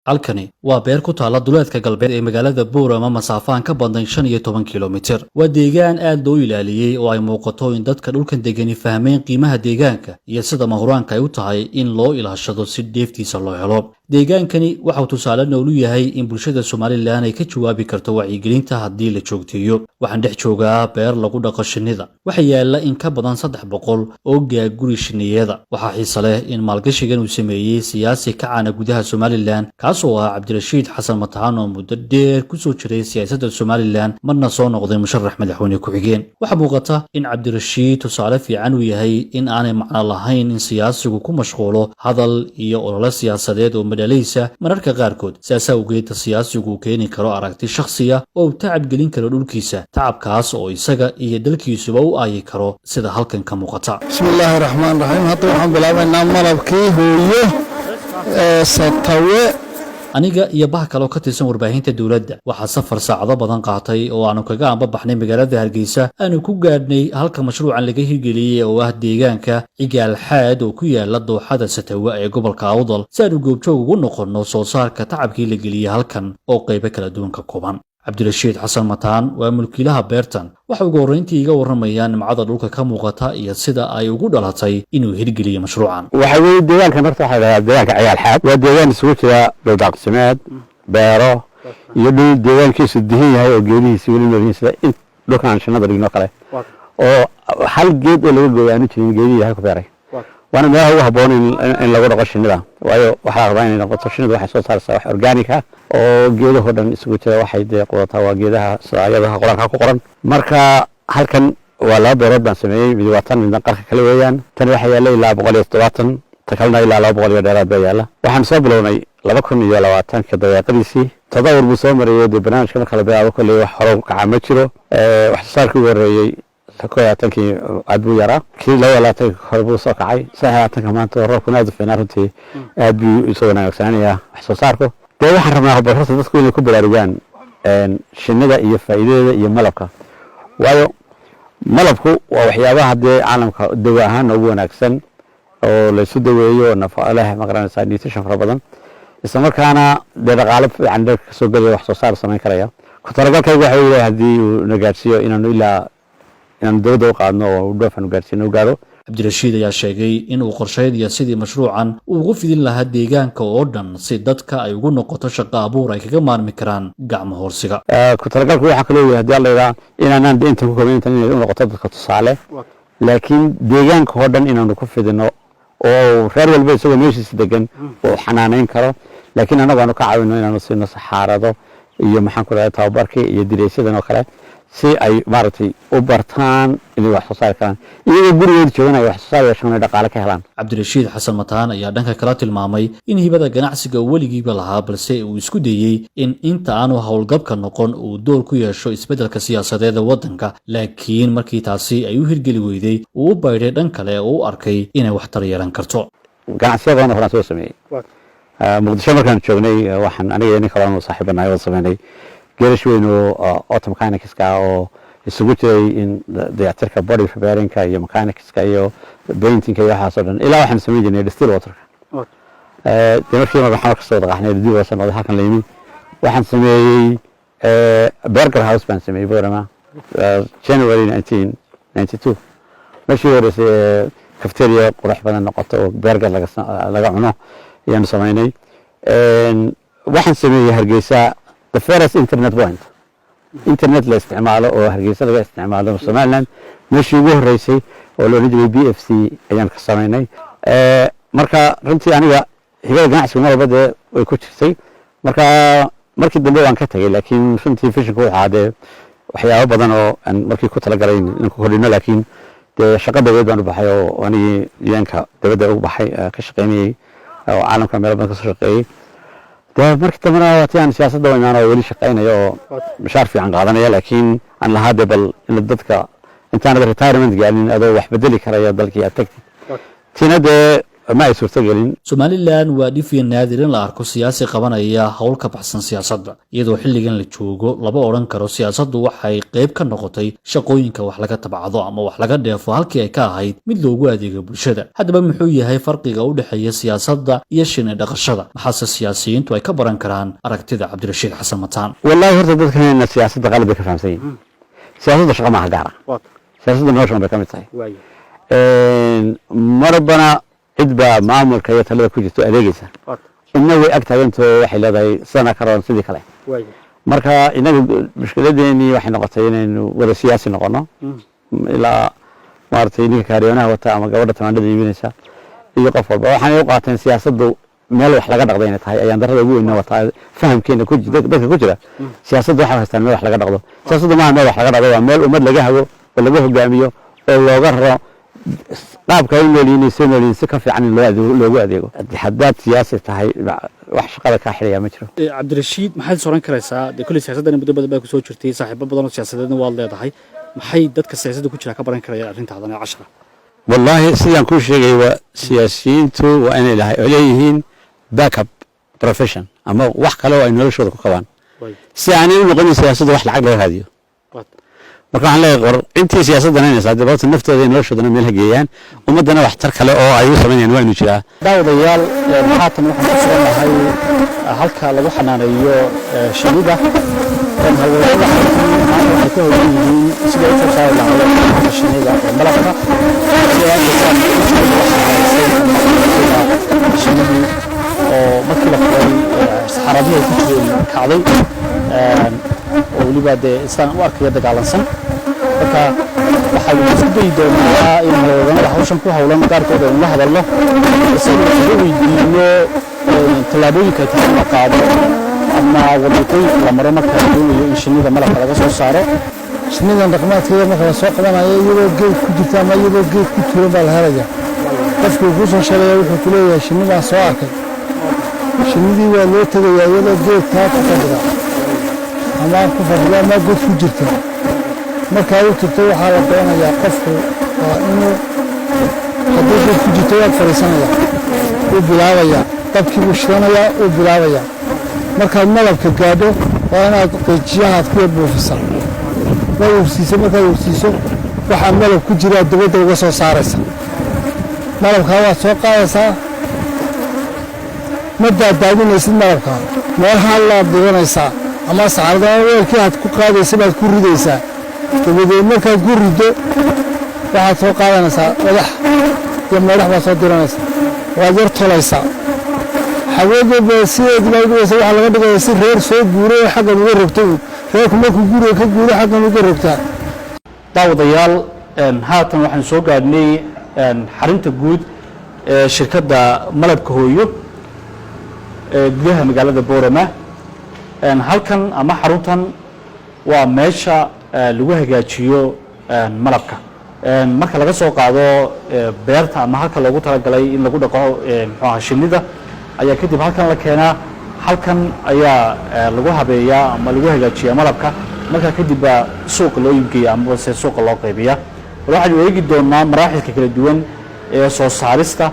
halkani waa beer ku taala duleedka galbeed ee magaalada Boorama masaafaan ka badan 15 kiiloomitir. Waa deegaan aad loo ilaaliyay oo ay muuqato in dadka dhulkan degani fahmeen qiimaha deegaanka iyo sida mahuraanka ay u tahay in loo ilaashado si dheeftiisa loo helo. deegaankani waxa uu tusaale nool u yahay in bulshada Soomaaliland ay ka jawaabi karto wacyigelinta haddii la joogteeyo. Waxaan dhex joogaa beer lagu dhaqo shinnida. Waxa yaala in ka badan 300 oo gaaguri shinniyada. Waxa xiiso leh in maalgashigan uu sameeyay siyaasi ka caan gudaha Soomaaliland kaasoo ah Cabdirashiid Xasan Mataan oo muddo dheer ku soo jiray siyaasadda Soomaaliland marna soo noqday musharax madaxweyne ku xigeen. Waxa muuqata in Cabdirashiid tusaale fiican u yahay in aanay macno lahayn in siyaasigu ku mashquulo hadal iyo olole siyaasadeed oo madhalaysa mararka qaarkood siyaasa ugeeda siyaasigu keeni karo aragti shakhsiya oo tacab gelin karo dhulkiisa tacabkaas oo isaga iyo dalkiisuba u aayi karo sida halkan ka muuqata. Bismillahir Rahmanir Rahim. Hadda waxaan bilaabaynaa malabkii hooyo satawe aniga iyo bah kale oo ka tirsan warbaahinta dawladda waxa safar saacado badan qaatay oo aanu kaga ambabaxnay magaalada Hargeysa aanu ku gaadhnay halka mashruucan laga hirgeliyay oo ah deegaanka Cigaal Xaad oo ku yaala dooxada Satawa ee gobolka Awdal si aanu goobjoog ugu noqono soo saarka tacabkii la geliyay halkan oo qaybo kala duwan ka kooban. Cabdirashiid Xasan Mataan waa mulkiilaha beertan waxa ugu horeyntii iga waramayaan nimcada dhulka ka muuqata iyo sida ay ugu dhalatay inuu hirgeliyo mashruucan. waxa weeye deegaanka marka waxa la deegaanka Cigaal Xaad waa deegaan isugu jira dhaqsimeed beero iyo dhul deegaankiisu dihin yahay oo geedihiisa weli noolyihiin sida in dhulkan shinnada dhigno kale oo hal geed oo laga gooyaan jirin geedii yahay ku beeray waana meel ugu habboon in lagu dhaqo shinnida waayo waxa la rabaa in noqoto shinnidu waxay soo saaraysaa wax organic ah oo geedaha dhan isugu jira waxay deeqotaa waa geedaha saayadaha qoranka ku qoran marka halkan waa laba beerood baan sameeyay mid waa tan midna qarka kale weeyaan tan waxa yaala ilaa 170 ta kalena ilaa 200 dheeraad bay yaala waxaan soo bilownay 2020 ka daqiiqadiisii tadawur buu soo marayay barnaamijka marka la bilaabo kulli wax hore ka caama jiro wax soo saarkii wareeyay tankii aad buu yaraa kii la walaatay hore buu soo kacay saxaatanka maanta roobkuna aad u fiican runtii aad buu isoo wanaagsanaya wax soo saarku dee waxaan rabnaa barashada dadku inay ku baraarugaan shinnida iyo faa'iidadeeda iyo malabka waayo malabku waa waxyaabaha dee caalamka dawo ahaan ugu wanaagsan oo la isu daweeyo nafaqo leh maqranaysa nutrition fara badan isla markaana dee dhaqaale fiican ka soo galaya wax soo saar samayn karaya ku talagalkaygu waxa weeye haddii uu nagaadsiyo inaanu ilaa inaan dawladda u qaadno oo dhoofan gaarsiino gaaro. Cabdirashiid ayaa sheegay in uu qorsheynaya sidii mashruucan uu ugu fidin lahaa deegaanka oo dhan si dadka ay ugu noqoto shaqo abuur ay kaga maarmi karaan gacmo hoorsiga. ku talagalku waxa kale oo haddii la yiraahdo inaan inta ku koobnaan inay u noqoto dadka tusaale laakiin deegaanka oo dhan inaanu ku fidino oo reer walba isagoo meeshiisa degan oo xanaaneyn karo laakiin anagu aanu ka caawino inaanu siino saxaarado iyo maxaan ku raadin tababarkii iyo direysadan oo kale si ay maartay u bartaan inay wax soo saar karaan iyagoo gurigooda joogan ay wax soo saar yeeshaan dhaqaale ka helaan. Cabdirashiid Xasan Mataan ayaa dhanka kala tilmaamay in hibada ganacsiga weligiiba lahaa balse uu isku dayay in inta aanu hawlgabka noqon uu door ku yeesho isbeddelka siyaasadeed waddanka laakiin markii taasi ay u hirgeli weyday uu u baydhay dhan kale oo u arkay inay wax tar yeelan karto. ganacsiga waxaan soo sameeyay muqdisho markaan joognay waxaan aniga iyo kale oo saaxiibanahay oo sameeyay geerish weyn oo auto mechanics oo isugu jiray in dayactirka body repairing-ka iyo mechanics-ka iyo painting-ka iyo waxaas oo dhan ilaa waxaan sameeyay jirnay distill water-ka markii waxaan ka soo dhaqaxnay dib oo sanad halkan leeymi waxaan sameeyay burger house baan sameeyay Boorama January 1992 meeshii horeysay cafeteria qurux badan noqoto oo burger laga cuno ayaan sameynay waxaan sameeyay Hargeysa the first internet point internet la isticmaalo oo Hargeysa laga isticmaalo Soomaaliland meeshii ugu horeysay oo loo jeeday BFC ayaan ka sameynay marka runtii aniga hibada ganacsiga marba way ku jirtay markii dambe waan ka tagay laakiin runtii vision-ku waxa ahayd waxyaabo badan oo aan markii ku talagalay in ku kordhino laakiin shaqo dawlad baan u baxay oo anigii deegaanka dawladda u baxay ka shaqeynayay oo caalamka meel badan ka soo shaqeeyay markii dambana wataan siyaasadda waynaana weli shaqeynayo oo mushaar fiican qaadanaya laakiin aan lahaa bal in dadka intaan retirement gaarin adoo wax bedeli karaya dalkii aad tagtid tinade ma ay suurtagelin. Somaliland waa dhifyo naadir in la arko siyaasi qabanaya hawl ka baxsan siyaasadda iyadoo xilligan la joogo laba oran karo siyaasaddu waxay qayb ka noqotay shaqooyinka wax laga tabacdo ama wax laga dheefo halkii ay ka ahayd mid loogu adeego bulshada. Haddaba muxuu yahay farqiga u dhexeeya siyaasadda iyo shinni dhaqashada? Maxaase siyaasiyiintu ay ka baran karaan aragtida Cabdirashiid Xasan Mataan? Wallahi horta dadkana siyaasadda qalad bay ka fahamsan yihiin. Siyaasadda shaqo ma gaar ah. Siyaasadda nolosha bay ka mid tahay. Marbana cidba maamulka iyo talada ku jirto adeegaysa. Inna way agtaagantoo waxay leedahay sana karoon sidii kale. Marka inagu mushkiladeeni waxay noqotay inaynu wada siyaasi noqono. Ilaa maartay ninka kaariyoonaha wata ama gabadha tamaandhada iibinaysa iyo qof walba waxaan u qaateen siyaasaddu meel wax laga dhaqdo inay tahay ayaan darada ugu weyn wataa fahamkeena ku jira dadka ku jira siyaasaddu waxa haystaan meel wax laga dhaqdo. Siyaasaddu ma meel wax laga dhaqdo waa meel ummad laga hago oo laga hogaamiyo oo looga raro qaabka ay noolyihiin si ka fiican loogu adeego. Haddaad siyaasi tahay wax shaqada ka xiriya ma jiro. Cabdirashiid maxaad sooran karaysaa kulli siyaasaddan muddo badan baa ku soo jirtay saaxiibo badan oo siyaasadeedna waad leedahay maxay dadka siyaasadda ku jira ka baran karayaan arrintadan 10 wallahi sidaan ku sheegay waa siyaasiyiintu waa inay leeyihiin backup profession ama wax kale oo ay noloshooda ku qabaan si aanay u noqon siyaasadda wax lacag laga raadiyo. marka aan leeyahay intii siyaasaddan inay saadabto naftooda in noloshooda meel hageeyaan ummadana wax tar kale oo ay u sameeyaan waa inuu jiraa. daawadayaal haatan waxaan ku suganahay halka lagu xanaaneeyo shinnida haweeneyda waxay ka howlyihiin sida ay soo saari lahaayeen shinnida malabka shinnidii oo markii la furay saxaradii ay ku jireen kacday oo weliba dee islaan u arkaya dagaalansan. marka waxay isku dayi doontaa in haweeneyda hawshan ku hawlan gaarkooda in la hadalno isagoo ugu weydiiyo tallaabooyinka ay tahay la qaado ama wadooyinka la maro marka la doonayo in shinnida malabka laga soo saaro. shinnidan dhaqameedkeeda marka la soo qabanayo iyadoo geed ku jirta ama iyadoo geed ku tuuran baa la helayaa. qofkii ku soo shareeya wuxuu ku leeyahay shinnidaan soo arkay. shinnidii waa loo tegayaa iyadoo geedkaa ku fadhida ama ku fadhida ama god ku jirta. markaa u tagto waxaa la doonayaa qofku waa inuu haddii god ku jirto waad fadhiisanaya uu bilaabayaa dabkii buu shidanayaa uu bilaabayaa. markaad malabka gaadho waa inaad qiijiyahaad ku buufisaa waa ursiiso. markaad ursiiso waxaa malab ku jiraa dabadda uga soo saaraysa. malabkaa waad soo qaadaysaa ma daadaadinaysid malabkaa meelahaan laad dhiganaysaa ama saxarada weelkii aad ku qaadaysa baad ku ridaysaa. dabadeed markaad ku riddo waxaad soo qaadanaysaa wadax iyo meedhax baad soo diranaysaa waad yar tolaysaa. xageedaba sideedii baa udhigaysa waxaa laga dhigaya si reer soo guuray oo xaggan uga rogtay reerku markuu guriga ka guuro xaggan uga rogtaa. daawadayaal haatan waxaan soo gaadhnay xarinta guud ee shirkadda malabka hooyo ee gudaha magaalada Boorama. halkan ama xaruntan waa meesha lagu hagaajiyo malabka marka laga soo qaado beerta ama halka loogu talagalay in lagu dhaqo shinnida ayaa kadib halkan la keenaa. halkan ayaa lagu habeeyaa ama lagu hagaajiyaa malabka marka kadib baa suuqa loo iibgeeyaa ama se suuqa loo qaybiyaa. waxaan eegi doonaa maraaxilka kala duwan ee soo saarista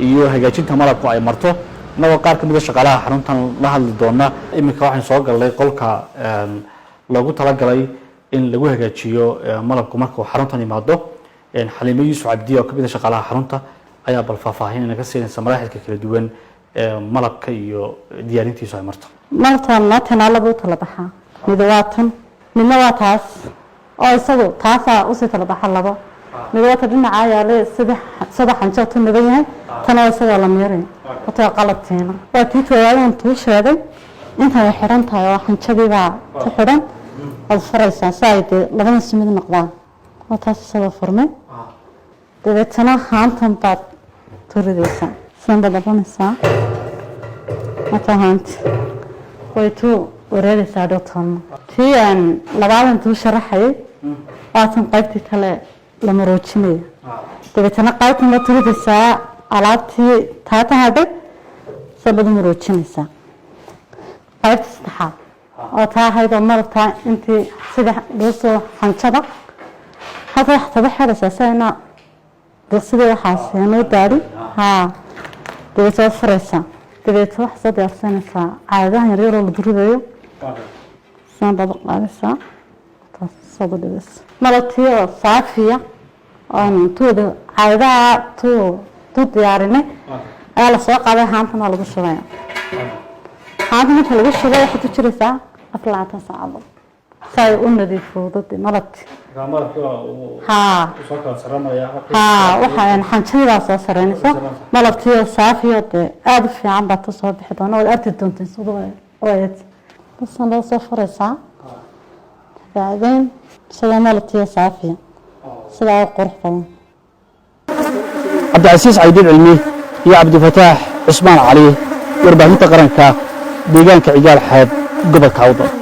iyo hagaajinta malabku ay marto inagoo qaar ka mid ah shaqaalaha xaruntan la hadli doona. iminka waxaan soo galnay qolka loogu talagalay in lagu hagaajiyo malabku marka uu xaruntan yimaado. Xaliimo Yuusuf Cabdi oo ka mid ah shaqaalaha xarunta ayaa bal faahfaahin inaga siinaysa maraaxilka kala duwan malabka iyo diyaarintiisu ay marto. malabtan maantana laba u tala baxaa mid waa tan midna waa taas oo isagu taasaa usii tala baxa labo mid waa ta dhinaca yaale saddex xanjo tu midan yahay tan oo isaga la miiray wataa qalabteena waa tii tooyaan tuu sheegay inta ay xiran tahay oo xanjadii baa ku xiran oo faraysan saayde labada simid noqdaan oo taas isaga furmay dabeetana haantan baad turidaysaa sanbadabanaysaa matahaant way tuu wareegaysaa dhowtaan tii aan labaadan tuu sharaxayay waatan qaybtii kale la maroojinaya dabeetana qaybtan la turidaysaa alaabtii taata hadhay sabad maroojinaysaa. qaybta saddexaad oo taa ahayd oo malabtaa intii sida dhuusoo xanjada halka wax taba xeraysaa sayna sidii waxaas noo daari haa dabeed soo furaysaa dabeed wax soo diyaarsanaysaa caadahan yar yar oo la duridayo saan baad qaadaysaa taas soo badis malatiyo saafiya aan tuudo caadaha tu diyaarinay ayaa la soo qaaday haantana lagu shubay haanta marka lagu shubay waxay ku jiraysaa 24 saacadood say u nadiifoodo malati ها waxaan xanjida soo sareynaysa malabtiyo saafiyo aad fi aan baad soo bixi doona oo arti doonteen sidoo ayad tasan loo soo furaysaa baadeen sida malabtiyo saafiyo sida qurux badan cabdicasiis caydiin cilmi iyo cabdifataax cusmaan cali warbaahinta qaranka deegaanka ciyaal xeeb gobolka Awdal.